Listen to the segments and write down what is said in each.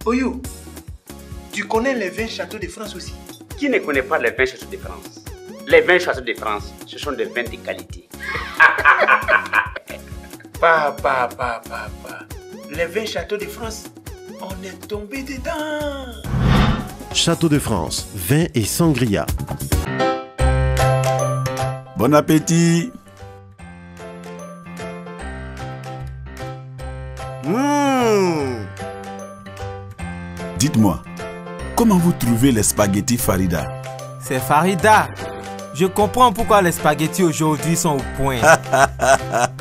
Oyo, tu connais les 20 châteaux de France aussi? Qui ne connaît pas les 20 châteaux de France? Les 20 châteaux de France, ce sont des vins de qualité. Papa. Les 20 châteaux de France, on est tombé dedans. Château de France, vin et sangria. Bon appétit. Dites-moi, comment vous trouvez les spaghettis Farida? C'est Farida. Je comprends pourquoi les spaghettis aujourd'hui sont au point.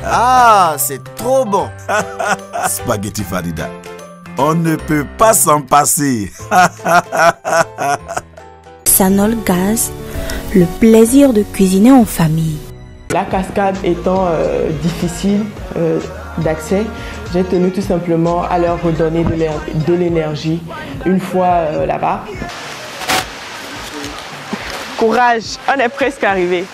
Ah, c'est trop bon. Spaghetti Farida. On ne peut pas s'en passer. Sanol Gaz, le plaisir de cuisiner en famille. La cascade étant difficile d'accès, j'ai tenu tout simplement à leur redonner de l'énergie une fois là-bas. Courage, on est presque arrivé.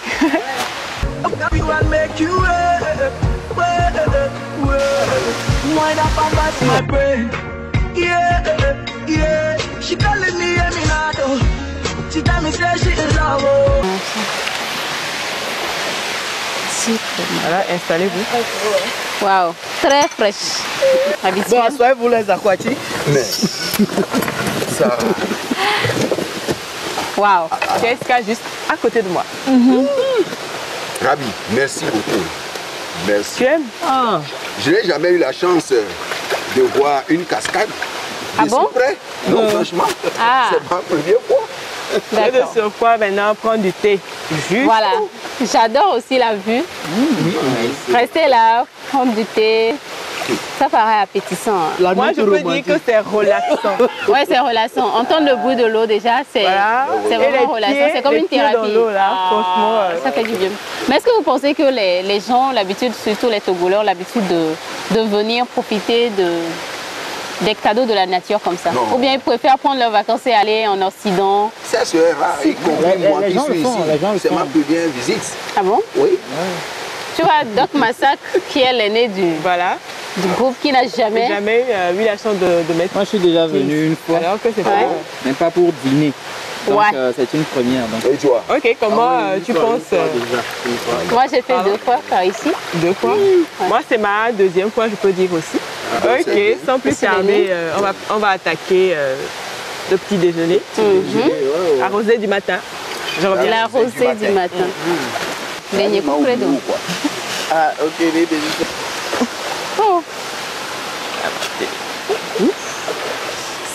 Voilà, installez-vous. Waouh, très fraîche. Bon, asseyez-vous les aquatiques. Mais ça. Waouh, Jessica juste à côté de moi. Rabi, merci beaucoup. Merci. Tu aimes? Je n'ai jamais eu la chance de voir une cascade. Ah bon? Près. Non, franchement, c'est ma première fois. Et de surcroît, maintenant, prendre du thé. Juste. Voilà. J'adore aussi la vue. Rester là, prendre du thé. Ça paraît appétissant. Moi, je peux dire que c'est relaxant. Oui, c'est relaxant. Entendre le bruit de l'eau, déjà, c'est vraiment relaxant. C'est comme une thérapie. Franchement, ça fait du bien. Mais est-ce que vous pensez que les gens ont l'habitude, surtout les Togolais, ont l'habitude de venir profiter des cadeaux de la nature comme ça? Non. Ou bien ils préfèrent prendre leurs vacances et aller en Occident? Ça serait rare, y compris moi qui suis ici. C'est ma première visite. Ah bon? Oui. Tu vois, Doc Massacre, qui est l'aîné du groupe, qui n'a jamais eu la chance de mettre. Moi, je suis déjà venu une fois. Alors que c'est pas bon. Mais pas pour dîner. Donc, c'est une première. Donc. Et toi? Ok, comment tu penses? Moi, j'ai fait 2 fois par ici. 2 fois? Moi, c'est ma deuxième fois, je peux dire aussi. Ok, sans plus tarder, on va attaquer le petit déjeuner. La rosée du matin. Je reviens. La rosée du matin. Beignet completo. Ah, ok, Oh.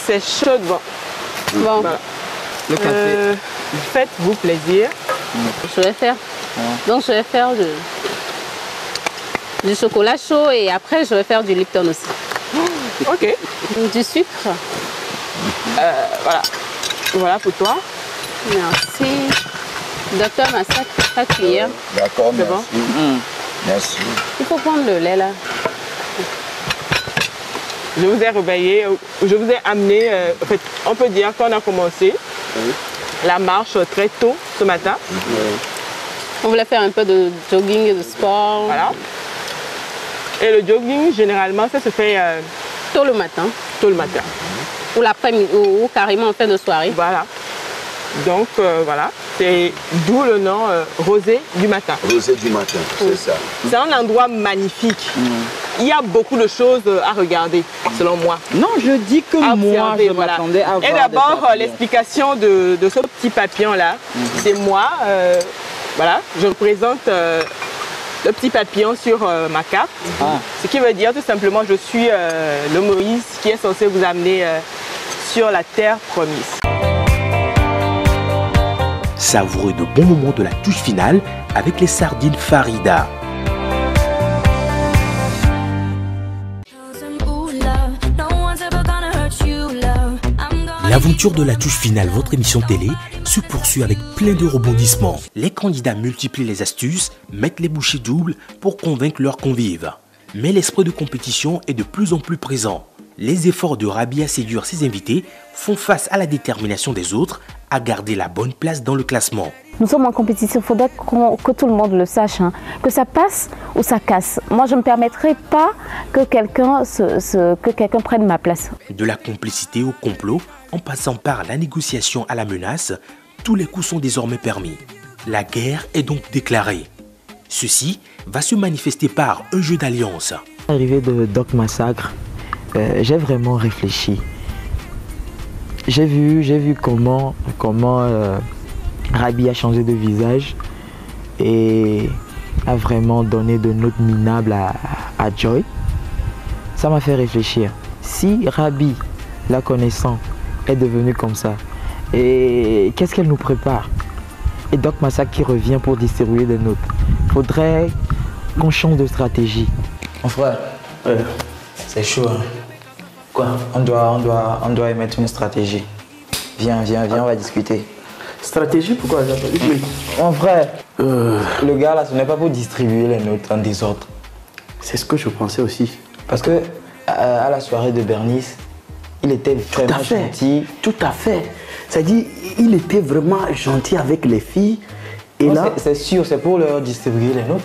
C'est chaud devant. Bon. Voilà. Le café. Faites-vous plaisir. Je vais faire. Donc, je vais faire du chocolat chaud et après, je vais faire du Lipton aussi. Ok. Du sucre. Voilà. Voilà pour toi. Merci. Docteur Massacre, 4 cuillères. D'accord, merci. Bon. Merci. Il faut prendre le lait là. Je vous ai réveillé, je vous ai amené, en fait, on peut dire qu'on a commencé la marche très tôt ce matin. On voulait faire un peu de jogging et de sport. Voilà. Et le jogging, généralement, ça se fait tôt le matin. Tôt le matin. Ou l'après-midi, ou carrément en fin de soirée. Voilà. Donc, voilà. C'est d'où le nom Rosée du matin. Rosée du matin, c'est ça. C'est un endroit magnifique. Il y a beaucoup de choses à regarder, selon moi. Non, je dis que moi, je m'attendais à voir. Et d'abord, l'explication de ce petit papillon-là, c'est moi. Voilà, je représente le petit papillon sur ma cape. Ce qui veut dire tout simplement, je suis le Moïse qui est censé vous amener sur la terre promise. Savoureux de bons moments de la touche finale avec les sardines Farida. L'aventure de la touche finale, votre émission télé, se poursuit avec plein de rebondissements. Les candidats multiplient les astuces, mettent les bouchées doubles pour convaincre leurs convives. Mais l'esprit de compétition est de plus en plus présent. Les efforts de Rabi à séduire ses invités font face à la détermination des autres à garder la bonne place dans le classement. Nous sommes en compétition, il faudrait que tout le monde le sache, hein. Que ça passe ou ça casse. Moi, je ne me permettrai pas que quelqu'un prenne ma place. De la complicité au complot, en passant par la négociation à la menace, tous les coups sont désormais permis. La guerre est donc déclarée. Ceci va se manifester par un jeu d'alliance. À l'arrivée de Doc Massacre, j'ai vraiment réfléchi. J'ai vu comment Rabi a changé de visage et a vraiment donné de notes minables à Joy. Ça m'a fait réfléchir. Si Rabi, la connaissant, est devenue comme ça, et qu'est-ce qu'elle nous prépare? Et Doc Massacre qui revient pour distribuer des notes. Il faudrait qu'on change de stratégie. Mon frère, c'est chaud. Hein. Quoi? On doit émettre une stratégie. Viens, on va discuter. Stratégie? Pourquoi? Mon frère, le gars là, ce n'est pas pour distribuer les notes en désordre. C'est ce que je pensais aussi. Parce que à la soirée de Bernice, il était vraiment gentil. Tout à fait. C'est-à-dire, il était vraiment gentil avec les filles. Et non, là, c'est sûr, c'est pour leur distribuer les notes.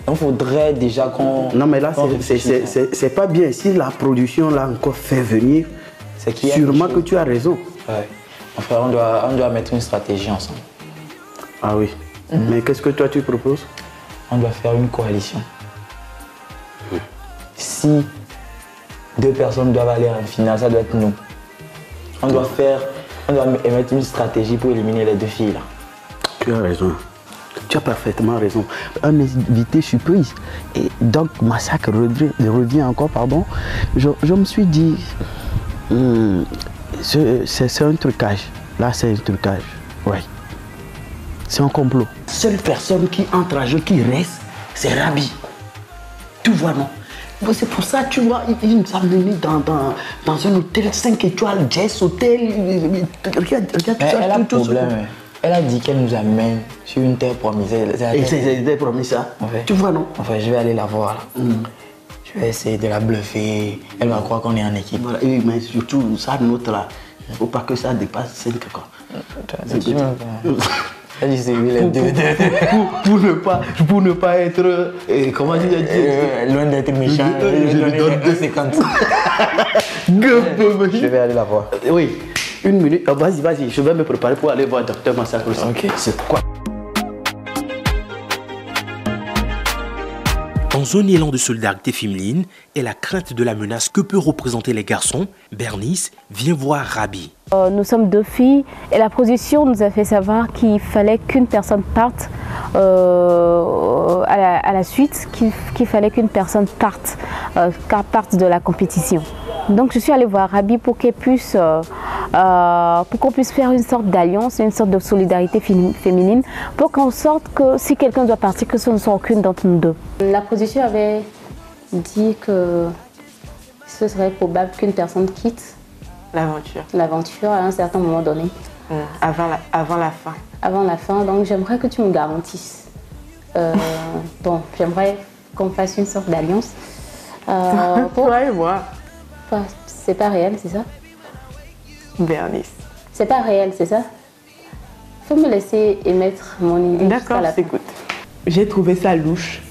Donc, il faudrait déjà qu'on... Non, mais là, c'est pas bien. Si la production l'a encore fait venir, c'est sûrement que tu as raison. Ouais. Enfin, on doit mettre une stratégie ensemble. Ah oui. Mais qu'est-ce que toi, tu proposes? On doit faire une coalition. Si 2 personnes doivent aller en finale, ça doit être nous. On doit émettre une stratégie pour éliminer les 2 filles là. Tu as raison. Tu as parfaitement raison. Un invité surprise. Et donc, Massacre revient encore, pardon. Je me suis dit, c'est un trucage. Là, c'est un trucage. Oui. C'est un complot. Seule personne qui entre à jeu, qui reste, c'est Rabi. Tu vois, non? C'est pour ça, tu vois, il nous a menés dans un hôtel 5 étoiles, Jess Hotel. Regarde tout ça. Elle a un problème. Elle a dit qu'elle nous amène sur une terre promise. Et c'est promis ça. Ouais. Tu vois, non? Enfin, je vais aller la voir là. Je vais essayer de la bluffer. Elle va croire qu'on est en équipe. Voilà. Et, mais surtout, ça note là. Il ne faut pas que ça dépasse 5 quoi. Elle dit c'est les deux. Pour ne pas être. Comment tu dis? Loin d'être méchant. Je lui donne 2,50. Je vais aller la voir. Oui. 1 minute. Oh, vas-y. Je vais me préparer pour aller voir Docteur Massacre aussi. Ok. C'est quoi? Dans un élan de solidarité féminine et la crainte de la menace que peuvent représenter les garçons, Bernice vient voir Rabi. Nous sommes 2 filles et la production nous a fait savoir qu'il fallait qu'une personne parte à la suite, qu'il fallait qu'une personne parte de la compétition. Donc je suis allée voir Rabi pour qu'elle puisse, pour qu'on puisse faire une sorte d'alliance, une sorte de solidarité féminine, pour qu'en sorte que si quelqu'un doit partir, que ce ne soit aucune d'entre nous 2. La production avait dit que ce serait probable qu'une personne quitte l'aventure à un certain moment donné. Avant la fin. Avant la fin, donc j'aimerais que tu me garantisses. Bon, j'aimerais qu'on fasse une sorte d'alliance. Toi et moi. C'est pas réel, c'est ça? Bernice. C'est pas réel, c'est ça? Faut me laisser émettre mon idée. D'accord, écoute. J'ai trouvé ça louche.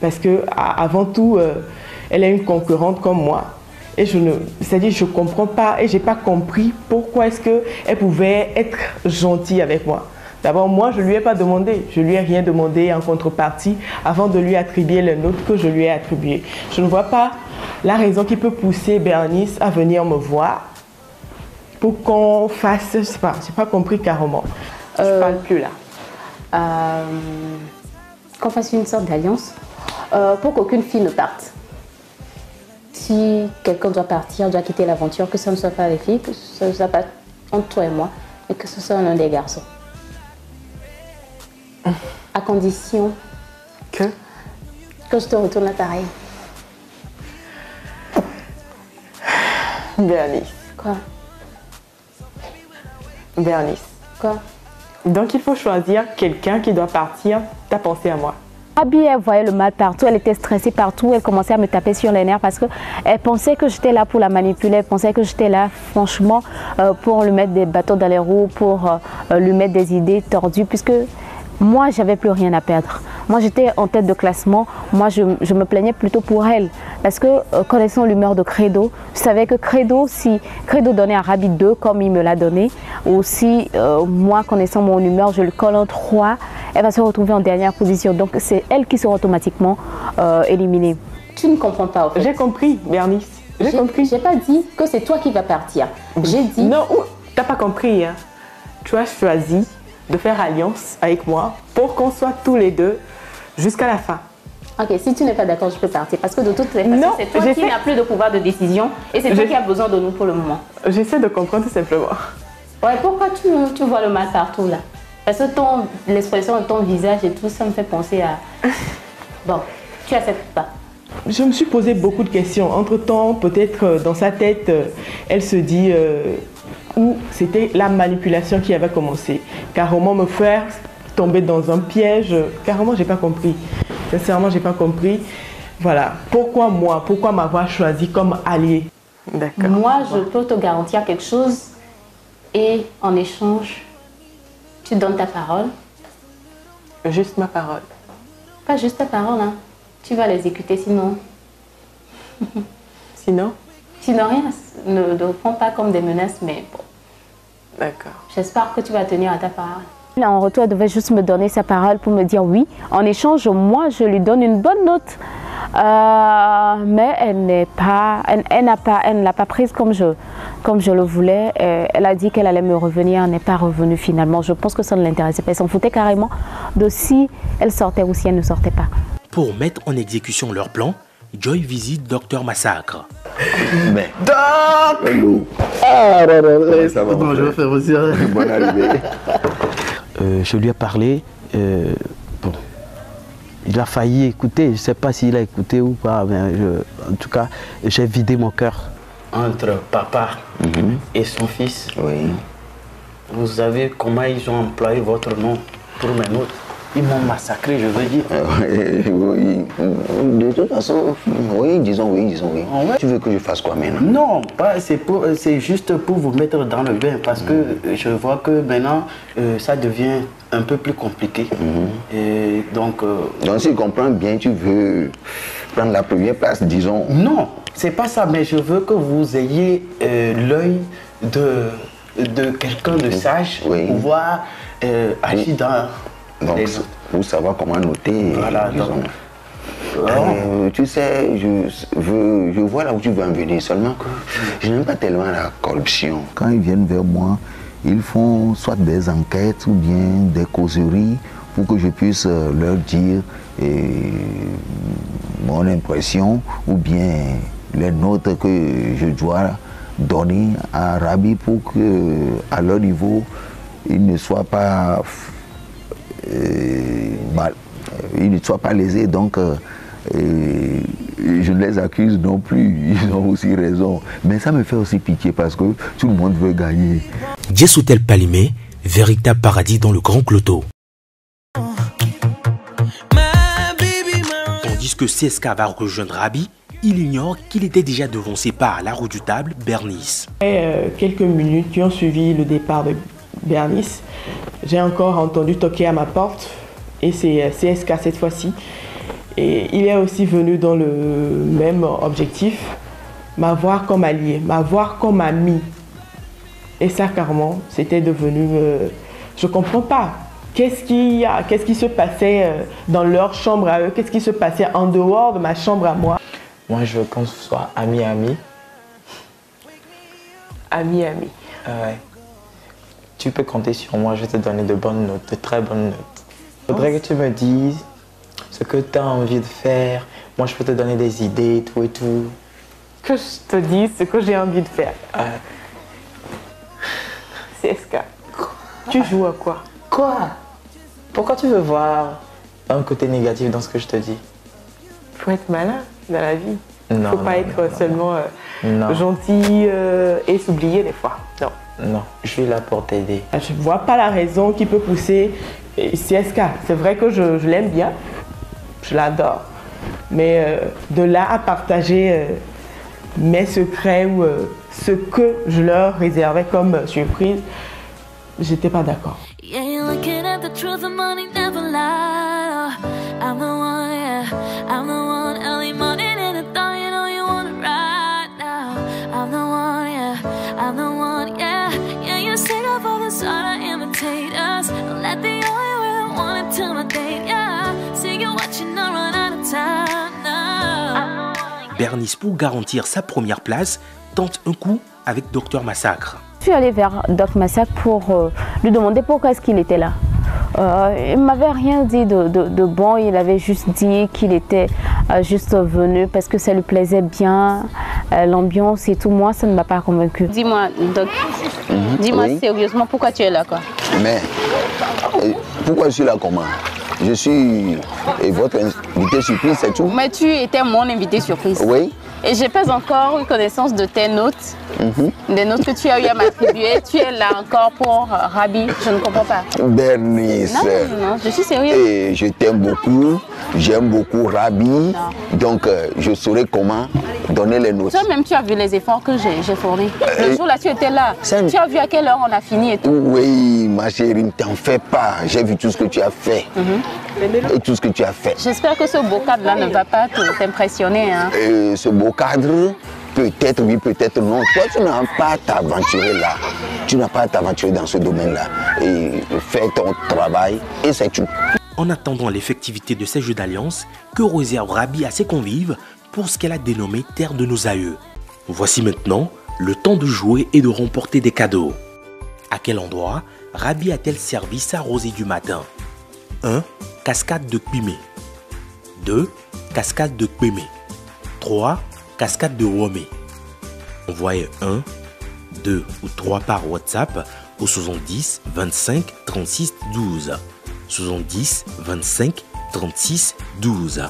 Parce que avant tout, elle est une concurrente comme moi. Et c'est-à-dire, je comprends pas et j'ai pas compris pourquoi est-ce qu'elle pouvait être gentille avec moi. D'abord, moi, je lui ai pas demandé. Je lui ai rien demandé en contrepartie avant de lui attribuer les notes que je lui ai attribuées. Je ne vois pas la raison qui peut pousser Bernice à venir me voir pour qu'on fasse, je sais pas, j'ai pas compris carrément. Je parle plus là. Qu'on fasse une sorte d'alliance pour qu'aucune fille ne parte. Si quelqu'un doit partir, doit quitter l'aventure, que ce ne soit pas les filles, que ce ne soit pas entre toi et moi, mais que ce soit l'un des garçons. À condition que je te retourne l'appareil. Bernice. Quoi? Bernice. Quoi? Donc il faut choisir quelqu'un qui doit partir. T'as pensé à moi? Rabi, elle voyait le mal partout, elle était stressée partout, elle commençait à me taper sur les nerfs parce qu'elle pensait que j'étais là pour la manipuler, elle pensait que j'étais là franchement pour lui mettre des bâtons dans les roues, pour lui mettre des idées tordues, puisque moi, j'avais plus rien à perdre. Moi, j'étais en tête de classement. Moi, je me plaignais plutôt pour elle. Parce que, connaissant l'humeur de Credo, je savais que Credo, si Credo donnait à Rabi 2 comme il me l'a donné, ou si moi, connaissant mon humeur, je le colle en 3, elle va se retrouver en dernière position. Donc, c'est elle qui sera automatiquement éliminée. Tu ne comprends pas, en fait. J'ai compris, Bernice. J'ai compris. J'ai pas dit que c'est toi qui vas partir. J'ai dit... Non, t'as pas compris. Hein. Tu as choisi de faire alliance avec moi pour qu'on soit tous les deux jusqu'à la fin. Ok, si tu n'es pas d'accord, je peux partir. Parce que de toutes les façons, c'est toi qui n'as plus de pouvoir de décision et c'est toi qui as besoin de nous pour le moment. J'essaie de comprendre tout simplement. Ouais, pourquoi tu vois le mal partout là? Parce que l'expression de ton visage et tout ça me fait penser à... Bon, tu acceptes pas. Je me suis posé beaucoup de questions. Entre-temps, peut-être dans sa tête, elle se dit... où c'était la manipulation qui avait commencé. Carrément me faire tomber dans un piège, carrément j'ai pas compris. Sincèrement j'ai pas compris. Voilà, pourquoi moi, pourquoi m'avoir choisi comme allié? D'accord. Moi je peux te garantir quelque chose et en échange, tu donnes ta parole. Juste ma parole. Pas juste ta parole, hein. Tu vas l'exécuter sinon. Sinon? Sinon rien, ne prends pas comme des menaces, mais bon. D'accord. J'espère que tu vas tenir à ta parole. En retour, elle devait juste me donner sa parole pour me dire oui. En échange, moi, je lui donne une bonne note. Mais elle ne l'a pas prise comme je le voulais. Elle a dit qu'elle allait me revenir, elle n'est pas revenue finalement. Je pense que ça ne l'intéressait pas. Elle s'en foutait carrément de si elle sortait ou si elle ne sortait pas. Pour mettre en exécution leur plan, Joy visite Dr Massacre. Mais... Hello. Ah, ça va. Bonjour, frère aussi. Bonne arrivée. Je lui ai parlé. Bon, il a failli écouter. Je ne sais pas s'il a écouté ou pas. Mais en tout cas, j'ai vidé mon cœur. Entre papa et son fils, vous savez comment ils ont employé votre nom pour mes notes. Ils m'ont massacré, je veux dire. Oui. De toute façon, oui, disons oui. Ouais. Tu veux que je fasse quoi maintenant? Non, c'est juste pour vous mettre dans le bain parce que je vois que maintenant, ça devient un peu plus compliqué. Et donc, si je comprends bien, tu veux prendre la première place, disons. Non, c'est pas ça, mais je veux que vous ayez l'œil de quelqu'un de sage pour pouvoir agir dans... Donc, pour savoir comment noter, voilà, disons. Tu sais, je vois là où tu veux en venir, seulement que je n'aime pas tellement la corruption. Quand ils viennent vers moi, ils font soit des enquêtes ou bien des causeries pour que je puisse leur dire mon impression ou bien les notes que je dois donner à Rabi pour que, à leur niveau, ils ne soient pas... ils ne soient pas lésés, donc je ne les accuse non plus, ils ont aussi raison. Mais ça me fait aussi pitié parce que tout le monde veut gagner. Djessotel Palimé, véritable paradis dans le grand cloto. Tandis que CSK va rejoindre Rabi, il ignore qu'il était déjà devancé par la redoutable Bernice. Quelques minutes qui ont suivi le départ de Bernice, j'ai encore entendu toquer à ma porte et c'est CSK cette fois-ci. Et il est aussi venu dans le même objectif, m'avoir comme allié, m'avoir comme ami. Et ça, carrément, c'était devenu... je ne comprends pas. Qu'est-ce qui se passait dans leur chambre à eux? Qu'est-ce qui se passait en dehors de ma chambre à moi? Moi, je veux qu'on soit ami-ami. Ami-ami. Ouais. Tu peux compter sur moi, je vais te donner de bonnes notes, de très bonnes notes. Il faudrait que tu me dises ce que tu as envie de faire. Moi, je peux te donner des idées, tout et tout. Que je te dise ce que j'ai envie de faire. CSK. Tu joues à quoi? Quoi? Pourquoi tu veux voir un côté négatif dans ce que je te dis? Il faut être malin dans la vie. Il ne faut pas être seulement gentil et s'oublier des fois. Non. Non, je suis là pour t'aider. Je ne vois pas la raison qui peut pousser CSK. C'est vrai que je l'aime bien, je l'adore. Mais de là à partager mes secrets ou ce que je leur réservais comme surprise, j'étais pas d'accord. Yeah, you're looking at the truth, the money never lie. I'm the one, yeah, I'm the one. Early morning in the dark, you know you want it right now. I'm the one, yeah, I'm the one, yeah. Yeah, you're sick of all the sort of imitators. Don't let the only way I want it to my date, yeah. See you watching, not run out of time now. Bernice, pour garantir sa première place, tente un coup avec Dr Massacre. Je suis allée vers Doc Massacre pour lui demander pourquoi est-ce qu'il était là. Il ne m'avait rien dit de bon, il avait juste dit qu'il était juste venu parce que ça lui plaisait bien, l'ambiance et tout. Moi, ça ne m'a pas convaincu. Dis-moi, Doc, dis-moi sérieusement pourquoi tu es là, quoi. Mais pourquoi je suis là comment? Je suis votre invité surprise, c'est tout. Mais tu étais mon invité surprise. Oui. Et j'ai pas encore eu connaissance de tes notes, des notes que tu as eu à m'attribuer. Tu es là encore pour Rabi, je ne comprends pas. Bernice. Non, je suis sérieuse. Et je t'aime beaucoup, j'aime beaucoup Rabi, donc je saurais comment donner les notes. Toi-même, tu as vu les efforts que j'ai fournis. Le jour-là, tu étais là. Tu as vu à quelle heure on a fini et tout. Oui, ma chérie, ne t'en fais pas. J'ai vu tout ce que tu as fait. Et tout ce que tu as fait. J'espère que ce beau cadre-là ne va pas t'impressionner. Hein. Ce beau cadre, peut-être oui, peut-être non. Toi, tu n'as pas à t'aventurer là. Tu n'as pas à t'aventurer dans ce domaine-là. Et fais ton travail et c'est tout. En attendant l'effectivité de ces jeux d'alliance, que réserve Rabi à ses convives pour ce qu'elle a dénommé Terre de nos aïeux. Voici maintenant le temps de jouer et de remporter des cadeaux. À quel endroit Rabi a-t-elle servi sa rosée du matin? 1. Cascade de Kpimé. 2. Cascade de Kpémé. 3. Cascade de Womé. Envoyez 1, 2 ou 3 par WhatsApp au 70 25 36 12. 70 25 36 12.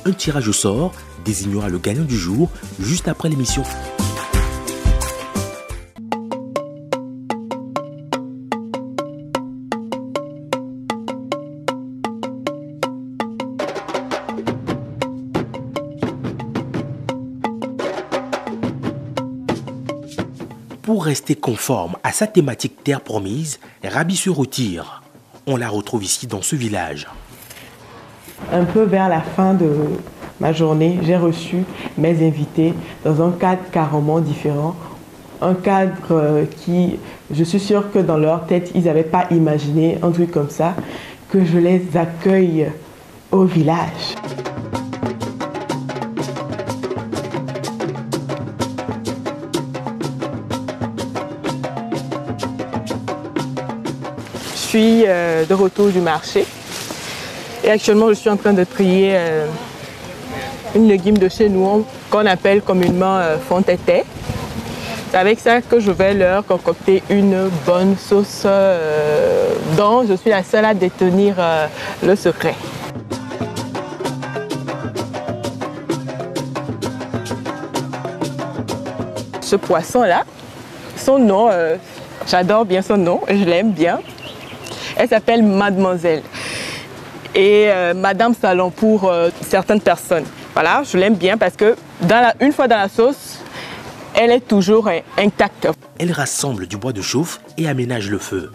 Un tirage au sort désignera le gagnant du jour juste après l'émission. Pour rester conforme à sa thématique terre promise, Rabi se retire. On la retrouve ici dans ce village. Un peu vers la fin de ma journée, j'ai reçu mes invités dans un cadre carrément différent. Un cadre qui, je suis sûre que dans leur tête, ils n'avaient pas imaginé un truc comme ça, que je les accueille au village. Je suis de retour du marché et actuellement je suis en train de trier une légume de chez nous qu'on appelle communément fontété. C'est avec ça que je vais leur concocter une bonne sauce dont je suis la seule à détenir le secret. Ce poisson-là, son nom, j'adore bien son nom, je l'aime bien. Elle s'appelle Mademoiselle et Madame Salon pour certaines personnes. Voilà, je l'aime bien parce que une fois dans la sauce, elle est toujours intacte. Elle rassemble du bois de chauffe et aménage le feu.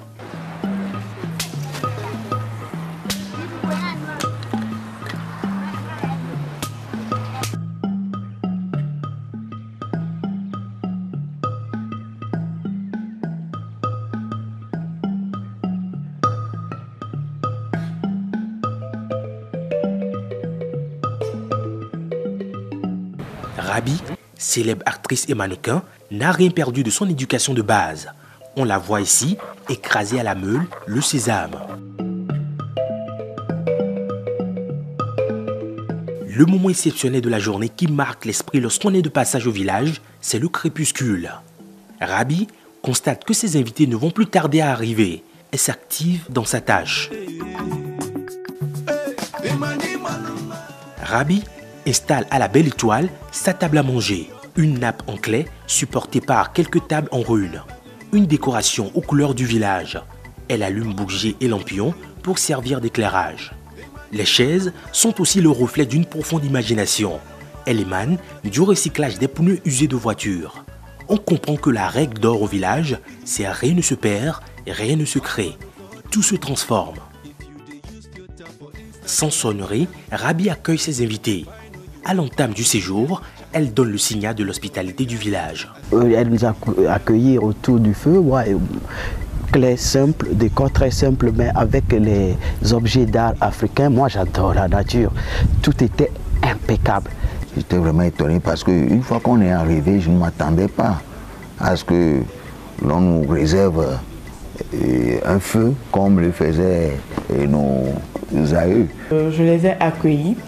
Rabi, célèbre actrice et mannequin, n'a rien perdu de son éducation de base. On la voit ici, écrasée à la meule, le sésame. Le moment exceptionnel de la journée qui marque l'esprit lorsqu'on est de passage au village, c'est le crépuscule. Rabi constate que ses invités ne vont plus tarder à arriver et s'active dans sa tâche. Rabi installe à la Belle Étoile sa table à manger, une nappe en clay supportée par quelques tables en ruine, une décoration aux couleurs du village. Elle allume bougies et lampions pour servir d'éclairage. Les chaises sont aussi le reflet d'une profonde imagination. Elles émanent du recyclage des pneus usés de voitures. On comprend que la règle d'or au village, c'est rien ne se perd, rien ne se crée. Tout se transforme. Sans sonnerie, Rabi accueille ses invités. À l'entame du séjour, elle donne le signal de l'hospitalité du village. Elle nous a accueillis autour du feu, ouais, clé simple, décor très simple, mais avec les objets d'art africains. Moi, j'adore la nature. Tout était impeccable. J'étais vraiment étonné parce qu'une fois qu'on est arrivé, je ne m'attendais pas à ce que l'on nous réserve un feu comme le faisaient nos aïeux. Je les ai accueillis.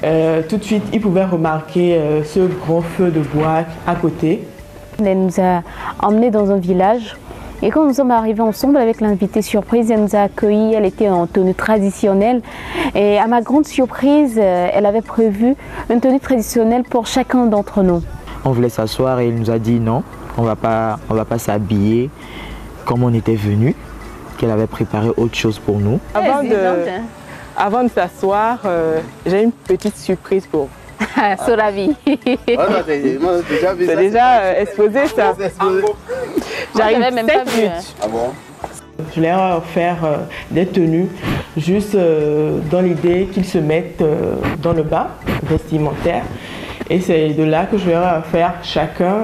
Tout de suite, ils pouvaient remarquer ce grand feu de bois à côté. Elle nous a emmenés dans un village et quand nous sommes arrivés ensemble avec l'invité surprise, elle nous a accueillis, elle était en tenue traditionnelle et à ma grande surprise, elle avait prévu une tenue traditionnelle pour chacun d'entre nous. On voulait s'asseoir et il nous a dit non, on va pas s'habiller comme on était venu, qu'elle avait préparé autre chose pour nous. Avant de s'asseoir, j'ai une petite surprise pour vous. Sorabi. C'est déjà exposé ça. J'arrive 7 minutes. Ah bon? Je leur ai offert des tenues juste dans l'idée qu'ils se mettent dans le bas vestimentaire. Et c'est de là que je leur ai offert chacun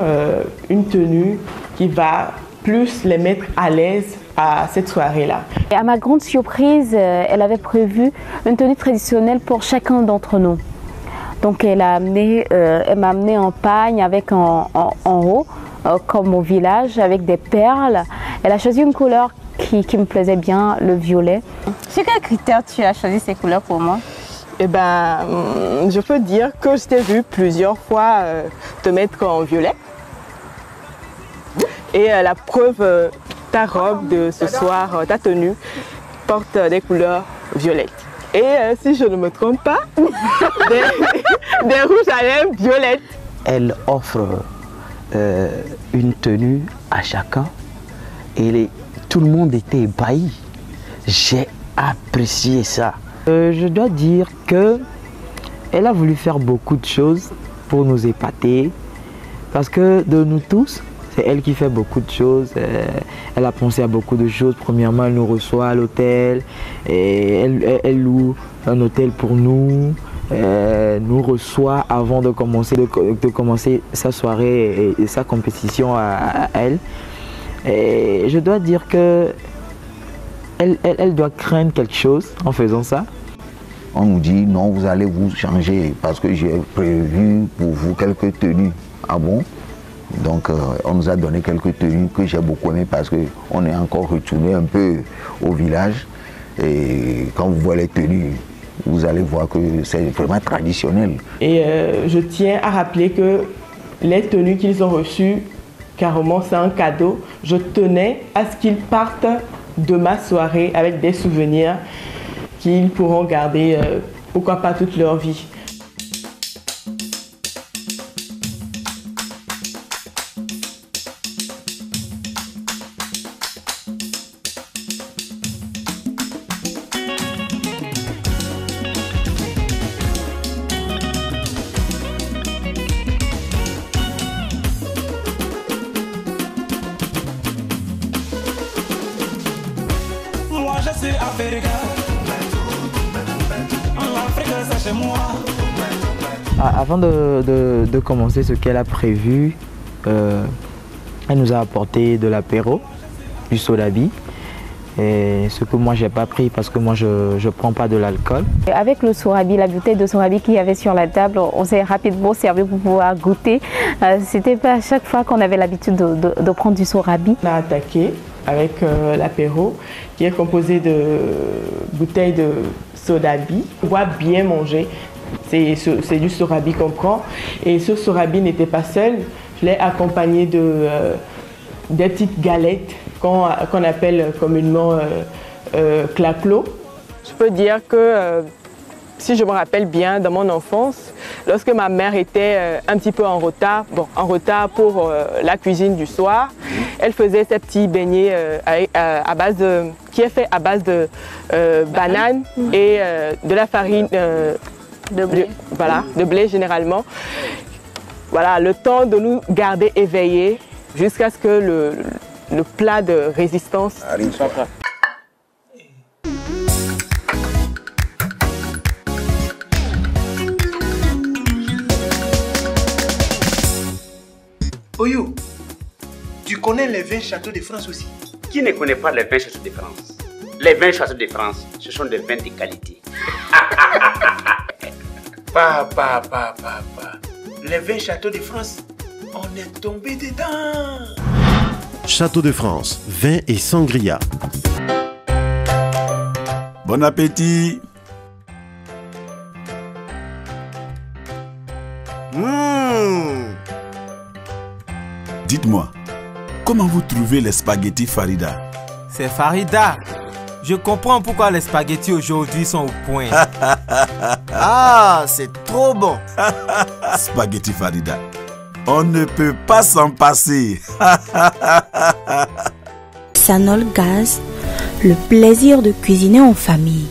une tenue qui va plus les mettre à l'aise à cette soirée-là. Et à ma grande surprise, elle avait prévu une tenue traditionnelle pour chacun d'entre nous. Donc elle m'a amené en pagne avec en haut, comme au village, avec des perles. Elle a choisi une couleur qui me plaisait bien, le violet. Sur quels critères tu as choisi ces couleurs pour moi? Eh ben, je peux dire que je t'ai vu plusieurs fois te mettre en violet. Et la preuve, ta robe de ce soir, ta tenue, porte des couleurs violettes. Et si je ne me trompe pas, des rouges à lèvres violettes. Elle offre une tenue à chacun et tout le monde était ébahi. J'ai apprécié ça. Je dois dire qu'elle a voulu faire beaucoup de choses pour nous épater parce que de nous tous, c'est elle qui fait beaucoup de choses. Elle a pensé à beaucoup de choses. Premièrement, elle nous reçoit à l'hôtel. Elle loue un hôtel pour nous. Nous reçoit avant de commencer sa soirée et sa compétition à elle. Et je dois dire que elle doit craindre quelque chose en faisant ça. On nous dit non, vous allez vous changer parce que j'ai prévu pour vous quelques tenues. Ah bon? Donc on nous a donné quelques tenues que j'ai beaucoup aimées parce qu'on est encore retourné un peu au village. Et quand vous voyez les tenues, vous allez voir que c'est vraiment traditionnel. Et je tiens à rappeler que les tenues qu'ils ont reçues, carrément c'est un cadeau. Je tenais à ce qu'ils partent de ma soirée avec des souvenirs qu'ils pourront garder, pourquoi pas toute leur vie. Moi je suis africain. L'Afrique c'est chez moi. Avant de commencer ce qu'elle a prévu, elle nous a apporté de l'apéro, du sodabi. Et ce que moi j'ai pas pris parce que moi je prends pas de l'alcool. Avec le sorabi, la bouteille de sorabi qu'il y avait sur la table, on s'est rapidement servi pour pouvoir goûter. C'était pas à chaque fois qu'on avait l'habitude de prendre du sorabi. On a attaqué avec l'apéro qui est composé de bouteilles de sodabi. On doit bien manger, c'est du sorabi qu'on prend. Et ce sorabi n'était pas seul, je l'ai accompagné des petites galettes qu'on appelle communément claclos. Je peux dire que si je me rappelle bien, dans mon enfance, lorsque ma mère était un petit peu en retard pour la cuisine du soir, elle faisait ses petits beignets à base de, qui est fait à base de banane et de la farine de blé. Voilà, de blé généralement. Voilà, le temps de nous garder éveillés jusqu'à ce que le plat de résistance soit prêt. Oyo, tu connais les vins châteaux de France aussi? Qui ne connaît pas les vins châteaux de France? Les vins châteaux de France, ce sont des vins de qualité. Papa. Les vins châteaux de France, on est tombé dedans. Château de France, vin et sangria. Bon appétit. Dites-moi, comment vous trouvez les spaghettis Farida? C'est Farida. Je comprends pourquoi les spaghettis aujourd'hui sont au point. Ah, c'est trop bon. Spaghetti Farida. On ne peut pas s'en passer. Sanol Gaz, le plaisir de cuisiner en famille.